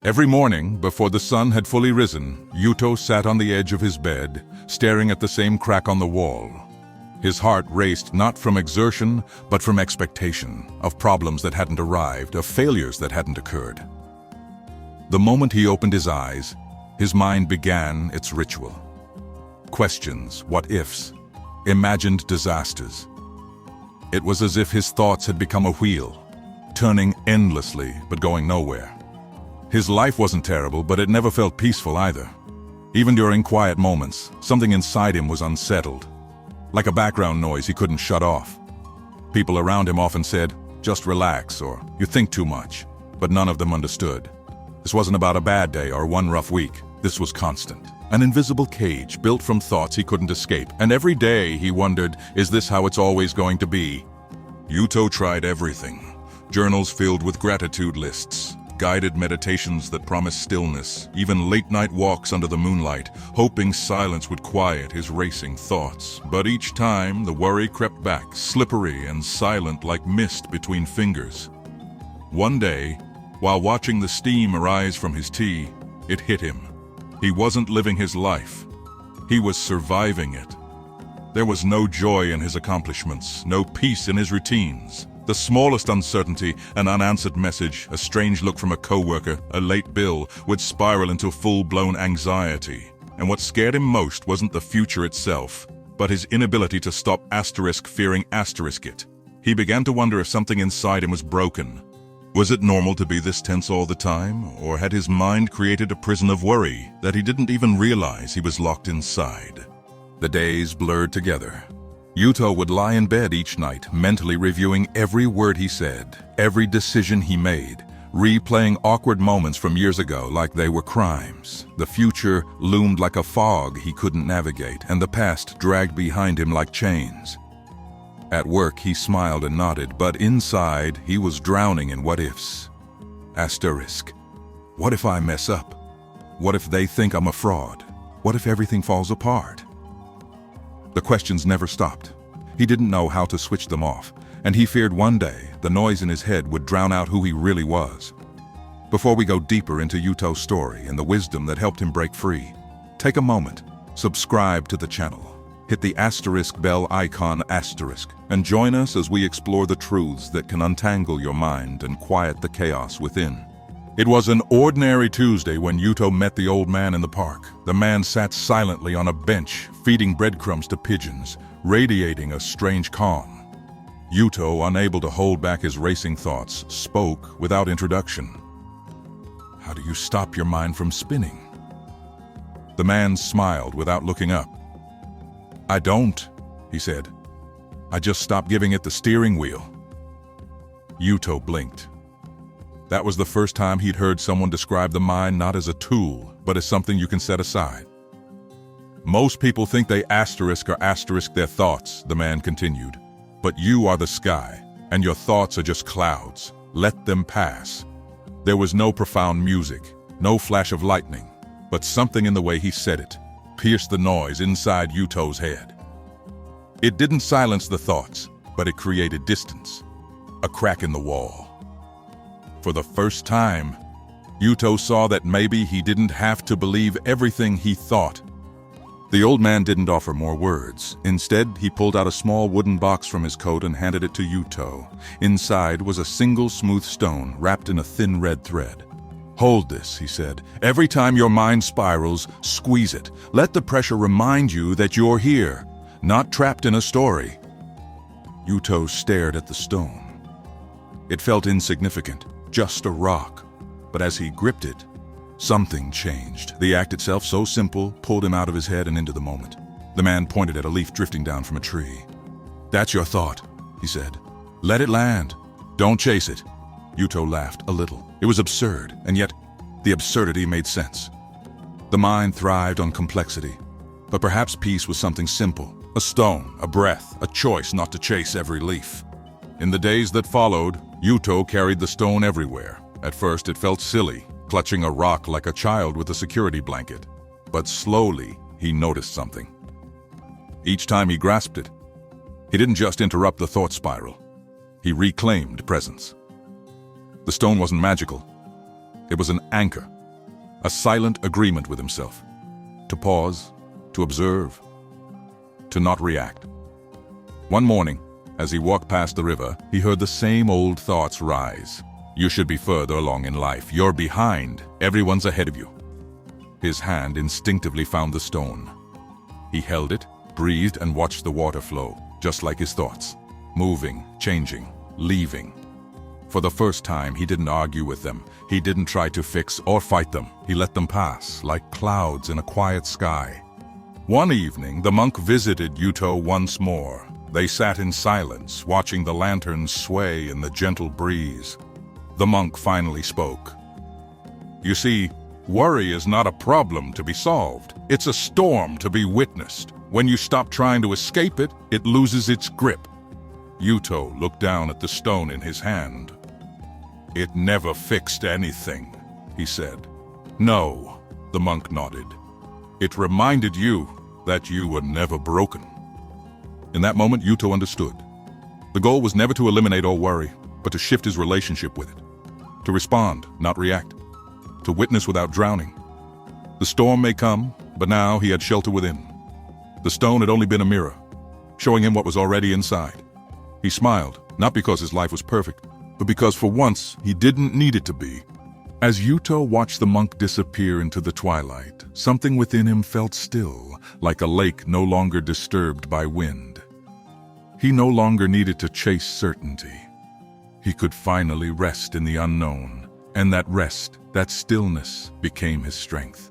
Every morning, before the sun had fully risen, Yuto sat on the edge of his bed, staring at the same crack on the wall. His heart raced not from exertion, but from expectation, of problems that hadn't arrived, of failures that hadn't occurred. The moment he opened his eyes, his mind began its ritual. Questions, what-ifs, imagined disasters. It was as if his thoughts had become a wheel, turning endlessly but going nowhere. His life wasn't terrible, but it never felt peaceful either. Even during quiet moments, something inside him was unsettled, like a background noise he couldn't shut off. People around him often said, "Just relax," or "You think too much," but none of them understood. This wasn't about a bad day or one rough week. This was constant. An invisible cage built from thoughts he couldn't escape, and every day he wondered, is this how it's always going to be? Yuto tried everything. Journals filled with gratitude lists, guided meditations that promised stillness, even late-night walks under the moonlight, hoping silence would quiet his racing thoughts. But each time, the worry crept back, slippery and silent like mist between fingers. One day, while watching the steam arise from his tea, it hit him. He wasn't living his life. He was surviving it. There was no joy in his accomplishments, no peace in his routines. The smallest uncertainty, an unanswered message, a strange look from a coworker, a late bill, would spiral into full-blown anxiety. And what scared him most wasn't the future itself, but his inability to stop fearing it. He began to wonder if something inside him was broken. Was it normal to be this tense all the time, or had his mind created a prison of worry that he didn't even realize he was locked inside? The days blurred together. Yuto would lie in bed each night, mentally reviewing every word he said, every decision he made, replaying awkward moments from years ago like they were crimes. The future loomed like a fog he couldn't navigate, and the past dragged behind him like chains. At work, he smiled and nodded, but inside, he was drowning in what-ifs. Asterisk. What if I mess up? What if they think I'm a fraud? What if everything falls apart? The questions never stopped. He didn't know how to switch them off, and he feared one day the noise in his head would drown out who he really was. Before we go deeper into Yuto's story and the wisdom that helped him break free, take a moment, subscribe to the channel, hit the asterisk bell icon asterisk, and join us as we explore the truths that can untangle your mind and quiet the chaos within. It was an ordinary Tuesday when Yuto met the old man in the park. The man sat silently on a bench, feeding breadcrumbs to pigeons, radiating a strange calm. Yuto, unable to hold back his racing thoughts, spoke without introduction. "How do you stop your mind from spinning?" The man smiled without looking up. "I don't," he said. "I just stopped giving it the steering wheel." Yuto blinked. That was the first time he'd heard someone describe the mind not as a tool, but as something you can set aside. "Most people think they asterisk their thoughts," the man continued. "But you are the sky, and your thoughts are just clouds. Let them pass." There was no profound music, no flash of lightning, but something in the way he said it pierced the noise inside Yuto's head. It didn't silence the thoughts, but it created distance, a crack in the wall. For the first time, Yuto saw that maybe he didn't have to believe everything he thought. The old man didn't offer more words. Instead, he pulled out a small wooden box from his coat and handed it to Yuto. Inside was a single smooth stone wrapped in a thin red thread. "Hold this," he said. "Every time your mind spirals, squeeze it. Let the pressure remind you that you're here, not trapped in a story." Yuto stared at the stone. It felt insignificant, just a rock. But as he gripped it, something changed. The act itself, so simple, pulled him out of his head and into the moment. The man pointed at a leaf drifting down from a tree. "That's your thought," he said. "Let it land. Don't chase it." Yuto laughed a little. It was absurd, and yet the absurdity made sense. The mind thrived on complexity, but perhaps peace was something simple. A stone, a breath, a choice not to chase every leaf. In the days that followed, Yuto carried the stone everywhere. At first it felt silly, clutching a rock like a child with a security blanket. But slowly, he noticed something. Each time he grasped it, he didn't just interrupt the thought spiral. He reclaimed presence. The stone wasn't magical. It was an anchor, a silent agreement with himself. To pause, to observe, to not react. One morning, as he walked past the river, he heard the same old thoughts rise. You should be further along in life. You're behind. Everyone's ahead of you. His hand instinctively found the stone. He held it, breathed, and watched the water flow, just like his thoughts. Moving, changing, leaving. For the first time, he didn't argue with them. He didn't try to fix or fight them. He let them pass, like clouds in a quiet sky. One evening, the monk visited Yuto once more. They sat in silence, watching the lanterns sway in the gentle breeze. The monk finally spoke. You see, worry is not a problem to be solved. It's a storm to be witnessed. When you stop trying to escape it, it loses its grip. Yuto looked down at the stone in his hand. It never fixed anything, he said. No, the monk nodded. It reminded you that you were never broken. In that moment, Yuto understood. The goal was never to eliminate all worry, but to shift his relationship with it. To respond, not react. To witness without drowning. The storm may come, but now he had shelter within. The stone had only been a mirror, showing him what was already inside. He smiled, not because his life was perfect, but because for once he didn't need it to be. As Yuto watched the monk disappear into the twilight, something within him felt still, like a lake no longer disturbed by wind. He no longer needed to chase certainty. He could finally rest in the unknown, and that rest, that stillness, became his strength.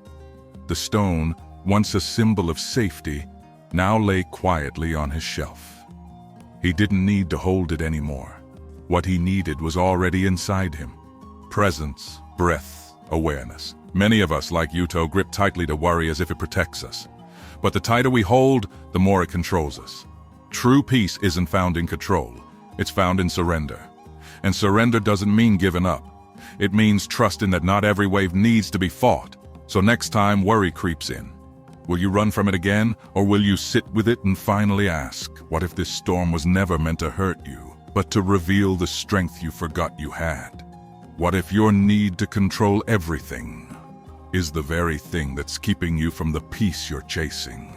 The stone, once a symbol of safety, now lay quietly on his shelf. He didn't need to hold it anymore. What he needed was already inside him. Presence, breath, awareness. Many of us, like Yuto, grip tightly to worry as if it protects us. But the tighter we hold, the more it controls us. True peace isn't found in control. It's found in surrender. And surrender doesn't mean giving up. It means trusting that not every wave needs to be fought. So next time worry creeps in, will you run from it again, or will you sit with it and finally ask, what if this storm was never meant to hurt you, but to reveal the strength you forgot you had? What if your need to control everything is the very thing that's keeping you from the peace you're chasing?